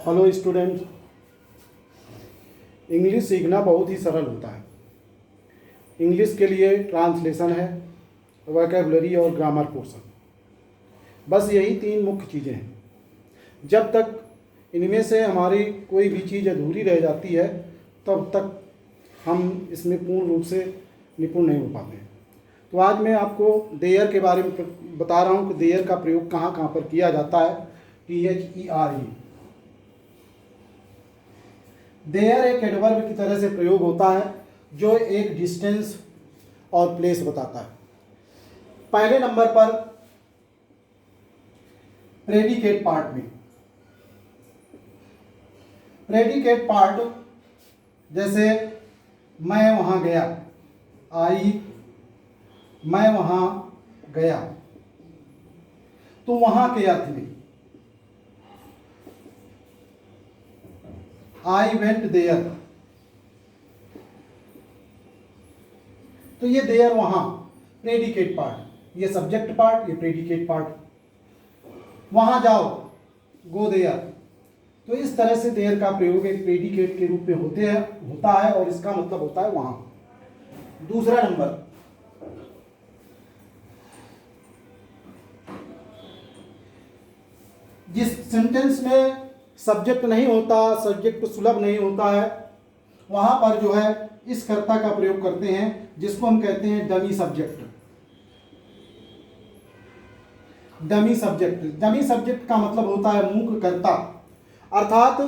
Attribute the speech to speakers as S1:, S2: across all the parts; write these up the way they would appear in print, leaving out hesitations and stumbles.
S1: Hello student, English सीखना बहुत ही सरल होता है। इंग्लिश के लिए ट्रांसलेशन है, वोकैबुलरी और ग्रामर पोर्शन, बस यही तीन मुख्य चीज़ें हैं। जब तक इनमें से हमारी कोई भी चीज़ अधूरी रह जाती है तब तक हम इसमें पूर्ण रूप से निपुण नहीं हो पाते हैं। तो आज मैं आपको देयर के बारे में बता रहा हूँ कि देयर का प्रयोग कहाँ कहाँ पर किया जाता है। THERE, देयर एक एडवर्ब की तरह से प्रयोग होता है जो एक डिस्टेंस और प्लेस बताता है। पहले नंबर पर प्रेडिकेट पार्ट में, प्रेडिकेट पार्ट जैसे मैं वहां गया, मैं वहां गया, तो वहां के अर्थ में आई वेंट देयर, तो ये देयर वहां प्रेडिकेट पार्ट, ये सब्जेक्ट पार्ट, ये प्रेडिकेट पार्ट। वहां जाओ, गो देयर, तो इस तरह से देयर का प्रयोग एक प्रेडिकेट के रूप में होता है और इसका मतलब होता है वहां। दूसरा नंबर, जिस सेंटेंस में सब्जेक्ट नहीं होता, सब्जेक्ट सुलभ नहीं होता है, वहां पर जो है इस कर्ता का प्रयोग करते हैं जिसको हम कहते हैं dummy subject. Dummy subject, dummy subject का मतलब होता है मूक कर्ता, अर्थात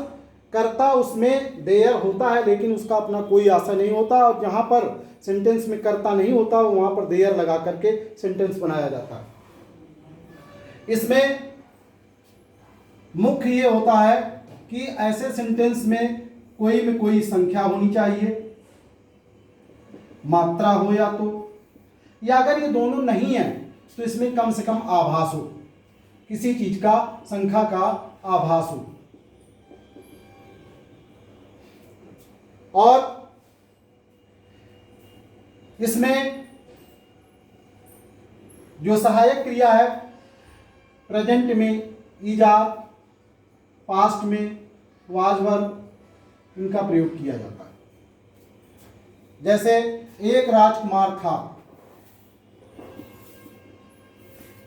S1: कर्ता उसमें देयर होता है लेकिन उसका अपना कोई आशा नहीं होता, और जहां पर सेंटेंस में कर्ता नहीं होता वहां पर देयर लगा करके सेंटेंस बनाया जाता है। इसमें मुख्य ये होता है कि ऐसे सेंटेंस में कोई संख्या होनी चाहिए, मात्रा हो या अगर ये दोनों नहीं है तो इसमें कम से कम आभास हो, किसी चीज का, संख्या का आभास हो। और इसमें जो सहायक क्रिया है, प्रेजेंट में ईजाद, पास्ट में वाज वर्ब, इनका प्रयोग किया जाता है। जैसे एक राजकुमार था,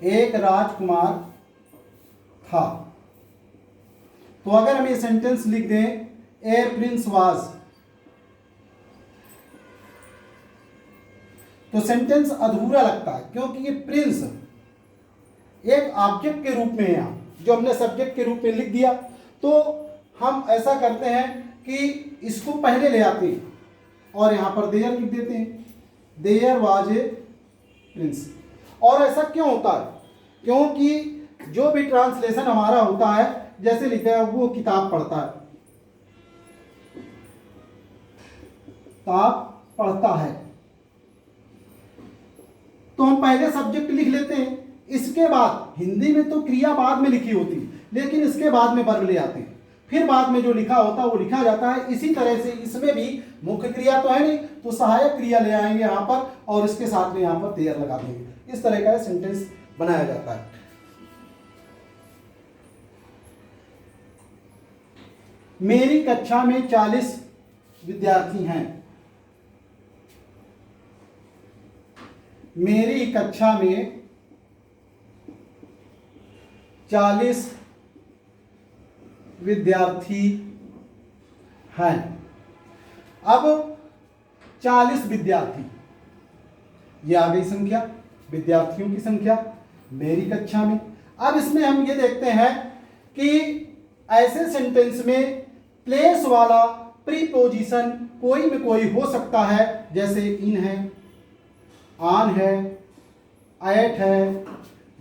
S1: एक राजकुमार था, तो अगर हम ये सेंटेंस लिख दें ए प्रिंस वाज, तो सेंटेंस अधूरा लगता है क्योंकि ये प्रिंस एक ऑब्जेक्ट के रूप में है, यहाँ जो हमने सब्जेक्ट के रूप में लिख दिया। तो हम ऐसा करते हैं कि इसको पहले ले आते हैं और यहां पर देयर लिख देते हैं, देयर वाज ए प्रिंस। और ऐसा क्यों होता है? क्योंकि जो भी ट्रांसलेशन हमारा होता है, जैसे लिखा है वो किताब पढ़ता है, किताब पढ़ता है, तो हम पहले सब्जेक्ट लिख लेते हैं, इसके बाद हिंदी में तो क्रिया बाद में लिखी होती है लेकिन इसके बाद में वर्ब ले आते हैं, फिर बाद में जो लिखा होता है वो लिखा जाता है। इसी तरह से इसमें भी मुख्य क्रिया तो है नहीं, तो सहायक क्रिया ले आएंगे यहां पर और इसके साथ में यहां पर देयर लगा देंगे। इस तरह का सेंटेंस बनाया जाता है। मेरी कक्षा में 40 विद्यार्थी हैं, मेरी कक्षा में 40 विद्यार्थी हैं। अब 40 विद्यार्थी, ये आ गई संख्या, विद्यार्थियों की संख्या मेरी कक्षा में। अब इसमें हम ये देखते हैं कि ऐसे सेंटेंस में प्लेस वाला प्रीपोजिशन कोई में कोई हो सकता है, जैसे इन है, ऑन है, एट है,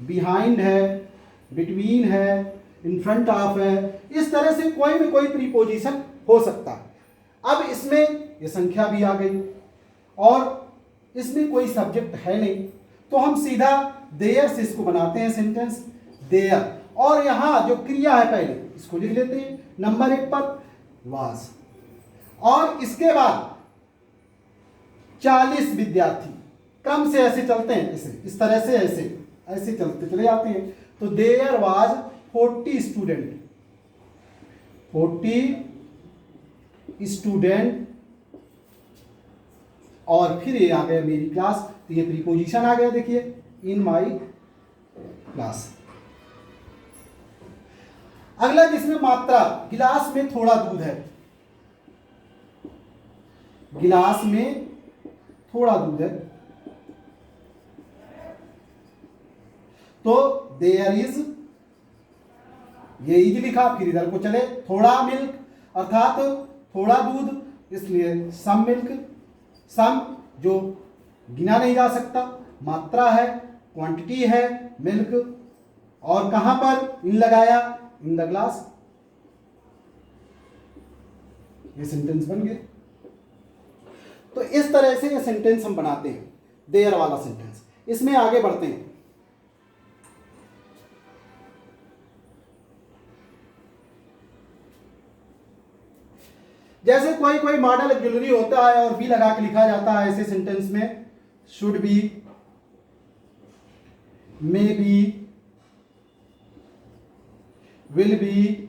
S1: बिहाइंड है, बिटवीन है, इन फ्रंट ऑफ है, इस तरह से कोई में कोई प्रीपोजिशन हो सकता है। अब इसमें ये संख्या भी आ गई और इसमें कोई सब्जेक्ट है नहीं, तो हम सीधा देयर से इसको बनाते हैं सेंटेंस, देयर, और यहां जो क्रिया है पहले इसको लिख लेते हैं नंबर 1 पर वाज, और इसके बाद 40 विद्यार्थी, क्रम से ऐसे चलते हैं, इस तरह से ऐसे चलते चले जाते हैं। तो देयर वाज 40 स्टूडेंट, 40 स्टूडेंट, और फिर ये आ गया मेरी क्लास, तो ये प्रीपोजिशन आ गया, देखिए इन माई क्लास। अगला जिसमें मात्रा, गिलास में थोड़ा दूध है, गिलास में थोड़ा दूध है, तो देयर इज, ये इज लिखा, फिर इधर को चले, थोड़ा मिल्क अर्थात थोड़ा दूध, इसलिए सम मिल्क। सम जो गिना नहीं जा सकता, मात्रा है, क्वांटिटी है मिल्क, और कहां पर इन लगाया, इन द ग्लास। ये सेंटेंस बन गए। तो इस तरह से ये सेंटेंस हम बनाते हैं, देयर वाला सेंटेंस। इसमें आगे बढ़ते हैं। जैसे कोई कोई मॉडल ऑक्सिलरी होता है और बी लगा के लिखा जाता है ऐसे सेंटेंस में, should be, may be, will be,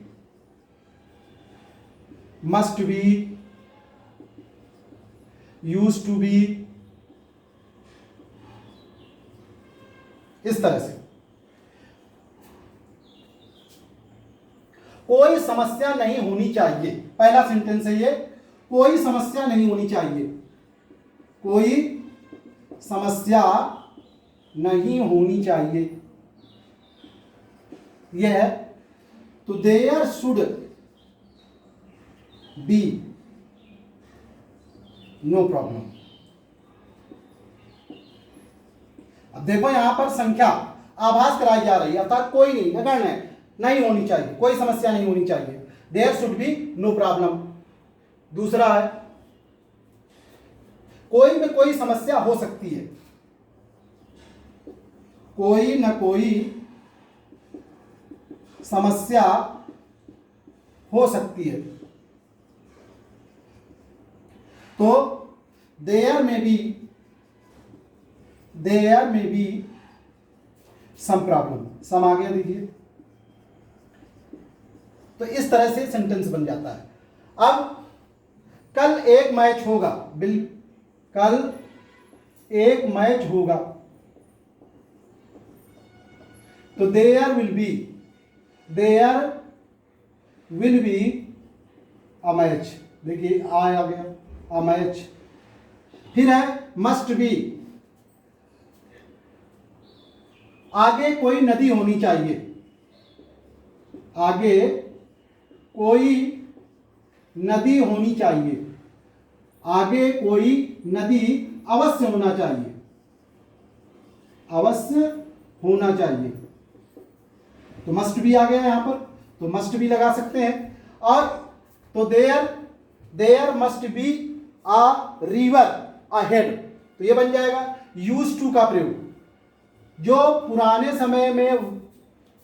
S1: must be, used to be, इस तरह से। कोई समस्या नहीं होनी चाहिए, पहला सेंटेंस है ये, कोई समस्या नहीं होनी चाहिए, कोई समस्या नहीं होनी चाहिए, यह है। तो there should be no problem. अब देखो यहां पर संख्या आभास कराई जा रही है, अर्थात कोई नहीं, नगण्य है, नहीं होनी चाहिए, कोई समस्या नहीं होनी चाहिए, there should be no problem. दूसरा है, कोई में कोई समस्या हो सकती है, कोई न कोई समस्या हो सकती है, तो देयर में बी सम प्रॉब्लम। सम आ गया, देखिए। तो इस तरह से सेंटेंस बन जाता है। अब कल एक मैच होगा, कल एक मैच होगा, तो there will be a match. देखिए आ गया, अ मैच। फिर है मस्ट बी, आगे कोई नदी होनी चाहिए, आगे कोई नदी होनी चाहिए, आगे कोई नदी अवश्य होना चाहिए, अवश्य होना चाहिए, तो मस्ट भी आ गया यहां पर, तो मस्ट भी लगा सकते हैं। और तो there must be a river ahead, तो ये बन जाएगा यूज टू का प्रयोग। जो पुराने समय में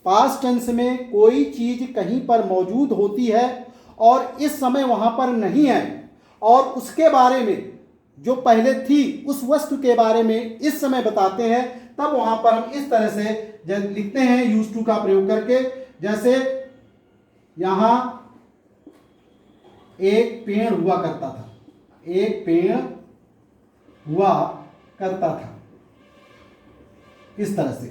S1: पास्ट टेंस में कोई चीज कहीं पर मौजूद होती है और इस समय वहां पर नहीं है, और उसके बारे में जो पहले थी उस वस्तु के बारे में इस समय बताते हैं, तब वहां पर हम इस तरह से लिखते हैं यूज टू का प्रयोग करके। जैसे यहां एक पेड़ हुआ करता था, एक पेड़ हुआ करता था, इस तरह से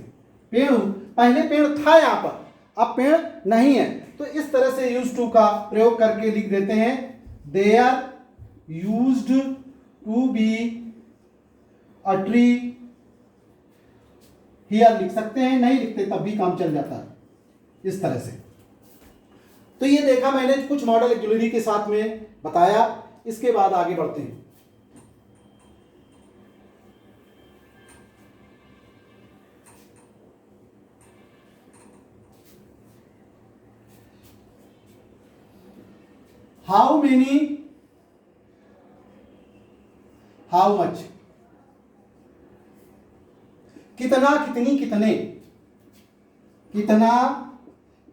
S1: पेड़, पहले पेड़ था यहां पर, अब पेड़ नहीं है, तो इस तरह से यूज टू का प्रयोग करके लिख देते हैं there used to be a tree here लिख सकते हैं, नहीं लिखते तब भी काम चल जाता है, इस तरह से। तो ये देखा मैंने, कुछ मॉडल ऑक्सिलरी के साथ में बताया। इसके बाद आगे बढ़ते हैं। हाउ मेनी, हाउ मच, कितना, कितनी, कितने, कितना,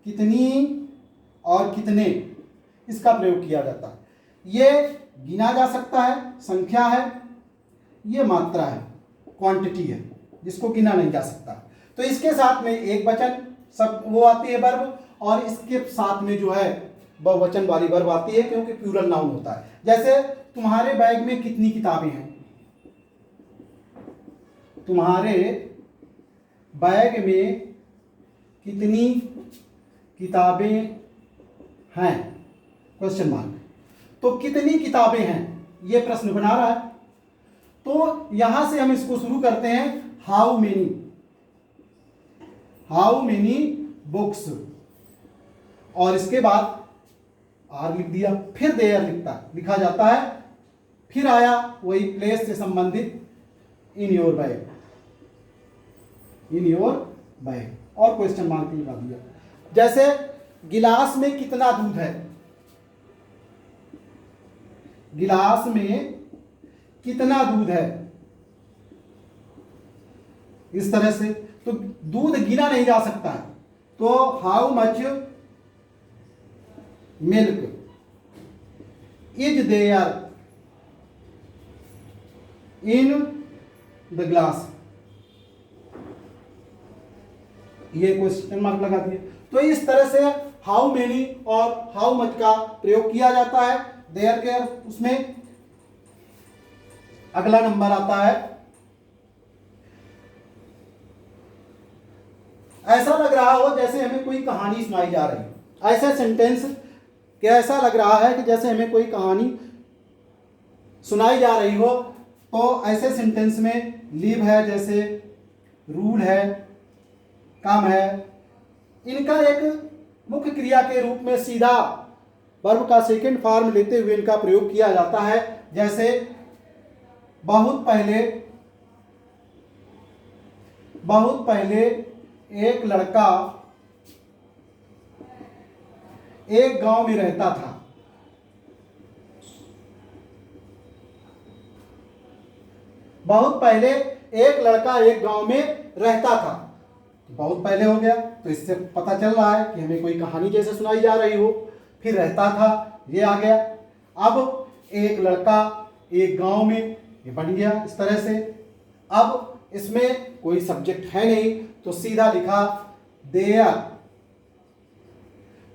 S1: कितनी और कितने, इसका प्रयोग किया जाता है। ये गिना जा सकता है, संख्या है, ये मात्रा है, क्वांटिटी है, जिसको गिना नहीं जा सकता। तो इसके साथ में एक वचन सब वो आती है वर्ब, और इसके साथ में जो है बहुवचन वाली वर्ब आती है क्योंकि प्लूरल नाउन होता है। जैसे तुम्हारे बैग में कितनी किताबें हैं, तुम्हारे बैग में कितनी किताबें हैं, क्वेश्चन मार्क। तो कितनी किताबें हैं ये प्रश्न बना रहा है। तो यहां से हम इसको शुरू करते हैं, हाउ मेनी बुक्स, और इसके बाद आर लिख दिया, फिर देयर लिखा जाता है, फिर आया वही प्लेस से संबंधित इन योर बैग और क्वेश्चन मार्क लगा दिया। जैसे गिलास में कितना दूध है, गिलास में कितना दूध है, इस तरह से। तो दूध गिना नहीं जा सकता है, तो how much milk is there in the glass, ये क्वेश्चन मार्क लगा दिए। तो इस तरह से हाउ मेनी और हाउ मच का प्रयोग किया जाता है। देयर के उसमें अगला नंबर आता है, ऐसा लग रहा हो जैसे हमें कोई कहानी सुनाई जा रही है। ऐसा सेंटेंस कैसा लग रहा है कि जैसे हमें कोई कहानी सुनाई जा रही हो, तो ऐसे सेंटेंस में लिव है, जैसे रूल है, काम है, इनका एक मुख्य क्रिया के रूप में सीधा वर्ब का सेकंड फॉर्म लेते हुए इनका प्रयोग किया जाता है। जैसे बहुत पहले एक लड़का एक गांव में रहता था। बहुत पहले एक लड़का एक गांव में रहता था, बहुत पहले हो गया, तो इससे पता चल रहा है कि हमें कोई कहानी जैसे सुनाई जा रही हो। फिर रहता था, ये आ गया। अब एक लड़का एक गांव में, ये बन गया इस तरह से। अब इसमें कोई सब्जेक्ट है नहीं, तो सीधा लिखा देयर,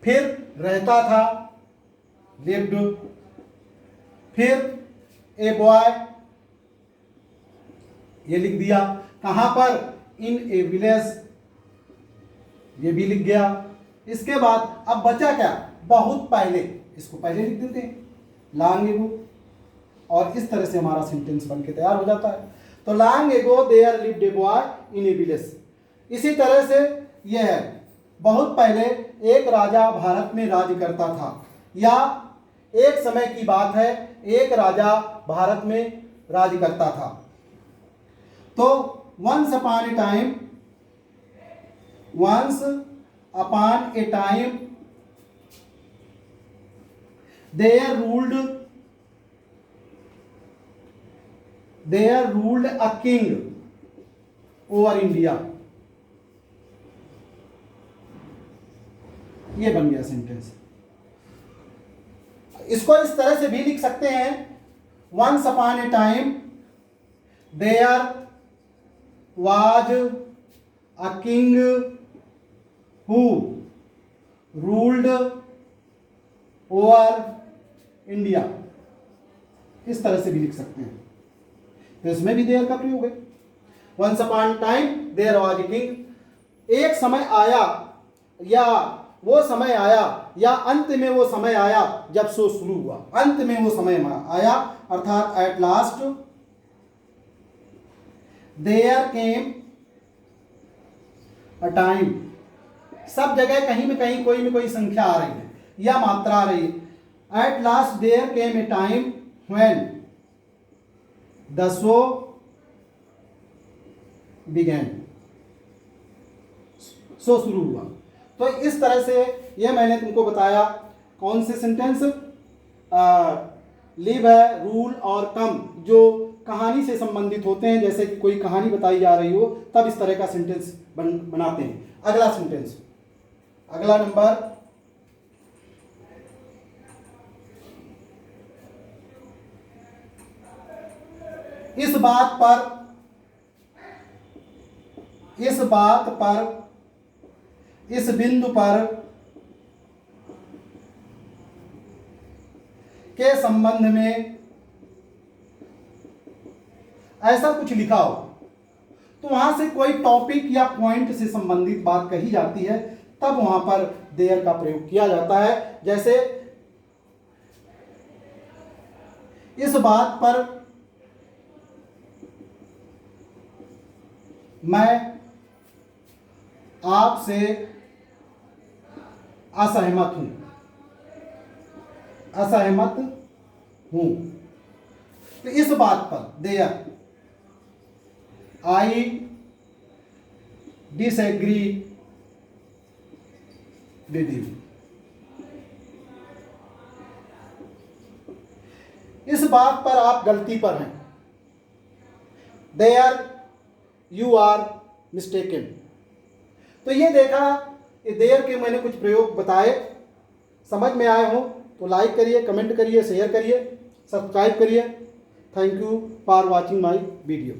S1: फिर रहता था लिव्ड, फिर ए बॉय, ये लिख दिया। कहां पर, इन ए विलेज, ये भी लिख गया। इसके बाद अब बचा क्या, बहुत पहले, इसको पहले लिख देते हैं लॉन्ग एगो, और इस तरह से हमारा सेंटेंस बन के तैयार हो जाता है। तो long ago there lived a boy in a village. इसी तरह से यह है, बहुत पहले एक राजा भारत में राज्य करता था, या एक समय की बात है, एक राजा भारत में राज्य करता था। तो once upon a time there ruled a king over India। ये बन गया सेंटेंस। इसको इस तरह से भी लिख सकते हैं, once upon a time there was a king who ruled over India, इस तरह से भी लिख सकते हैं। तो इसमें भी देयर का प्रयोग है। once upon a time there was a king, एक समय आया, या वो समय आया, या अंत में वो समय आया जब शो शुरू हुआ, अंत में वो समय आया, अर्थात at last there came a time. सब जगह कहीं में कहीं कोई में कोई संख्या आ रही है या मात्रा आ रही है। At last there came a time when the show began, show शुरू हुआ। तो इस तरह से यह मैंने तुमको बताया कौन से सेंटेंस, लिव है, रूल और कम, जो कहानी से संबंधित होते हैं। जैसे कि कोई कहानी बताई जा रही हो तब इस तरह का सेंटेंस बनाते हैं। अगला सेंटेंस, अगला नंबर, इस बात पर, इस बिंदु पर के संबंध में ऐसा कुछ लिखा हो, तो वहां से कोई टॉपिक या पॉइंट से संबंधित बात कही जाती है, तब वहां पर देयर का प्रयोग किया जाता है। जैसे इस बात पर मैं आपसे असहमत हूं, असहमत हूं। तो इस बात पर there, I disagree with you. इस बात पर आप गलती पर हैं, देयर यू आर मिस्टेकन। तो ये देखा, ये देयर के मैंने कुछ प्रयोग बताए, समझ में आए हो तो लाइक करिए, कमेंट करिए, शेयर करिए, सब्सक्राइब करिए। Thank you for watching my video.